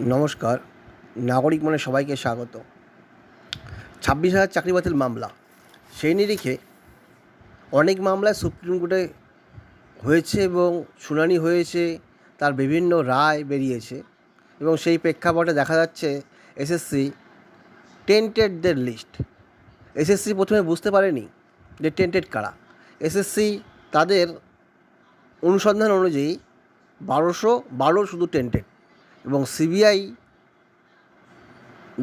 নমস্কার। নাগরিক মনে সবাইকে স্বাগত। 26,000 চাকরি বাতিল মামলা, সেই নিরিখে অনেক মামলায় সুপ্রিম কোর্টে হয়েছে এবং শুনানি হয়েছে, তার বিভিন্ন রায় বেরিয়েছে এবং সেই প্রেক্ষাপটে দেখা যাচ্ছে এসএসসি টেন্টেডদের লিস্ট। এসএসসি প্রথমে বুঝতে পারেনি যে টেন্টেড কারা। এসএসসি তাদের অনুসন্ধান অনুযায়ী 1212 শুধু টেন্টেড এবং সিবিআই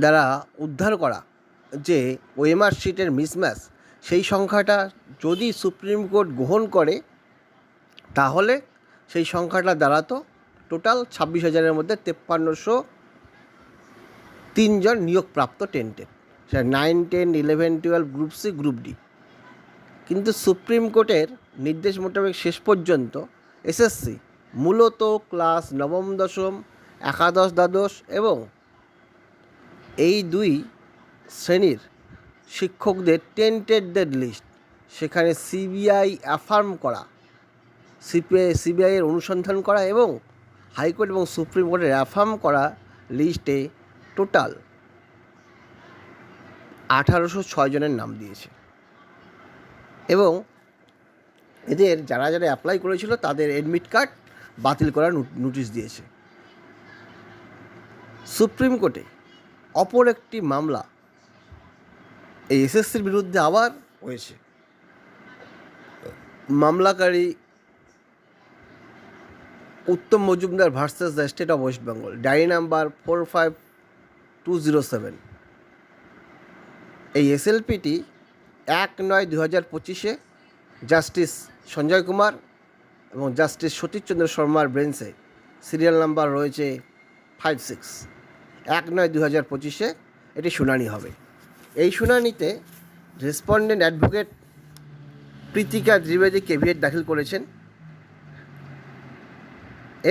দ্বারা উদ্ধার করা যে ওএমআর শিটের মিসম্যাচ, সেই সংখ্যাটা যদি সুপ্রিম কোর্ট গ্রহণ করে তাহলে সেই সংখ্যাটা দাঁড়াতো টোটাল 26,000-এর মধ্যে 5303 জন নিয়োগপ্রাপ্ত টেন্টেড, সেটা 9, 10, 11, 12 গ্রুপ সি, গ্রুপ ডি। কিন্তু সুপ্রিম কোর্টের নির্দেশ মোতাবেক শেষ পর্যন্ত এসএসসি মূলত ক্লাস নবম, দশম, একাদশ, দ্বাদশ এবং এই দুই শ্রেণীর শিক্ষকদের টেন্টেডদের লিস্ট, সেখানে সিবিআই অ্যাফার্ম করা, সিবিআইয়ের অনুসন্ধান করা এবং হাইকোর্ট এবং সুপ্রিম কোর্টের অ্যাফার্ম করা লিস্টে টোটাল 1806 জনের নাম দিয়েছে এবং এদের যারা যারা অ্যাপ্লাই করেছিল তাদের অ্যাডমিট কার্ড বাতিল করার নোটিশ দিয়েছে। সুপ্রিম কোর্টে অপর একটি মামলা এই এসএসসির বিরুদ্ধে আবার হয়েছে। মামলাকারী Uttam Majumdar versus the state of West Bengal, diary number 45207। এই এসএলপিটি 1/9/2025 জাস্টিস সঞ্জয় কুমার এবং জাস্টিস সতীশচন্দ্র শর্মার বেঞ্চে, সিরিয়াল নাম্বার রয়েছে 56, 1/9/2025 এটি শুনানি হবে। এই শুনানিতে রেসপন্ডেন্ট অ্যাডভোকেট প্রীতিকা দ্বিবেদী কেভিয়েট দাখিল করেছেন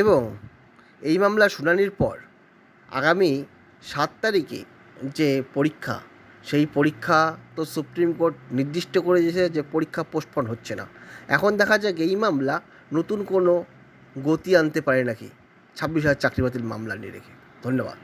এবং এই মামলার শুনানির পর আগামী 7 তারিখে যে পরীক্ষা, সেই পরীক্ষা তো সুপ্রিম কোর্ট নির্দিষ্ট করে দিয়েছে যে পরীক্ষা পোস্টপন হচ্ছে না। এখন দেখা যাক এই মামলা নতুন কোনো গতি আনতে পারে নাকি 26,000 চাকরি বাতিল মামলা নিয়ে রেখে। ধন্যবাদ।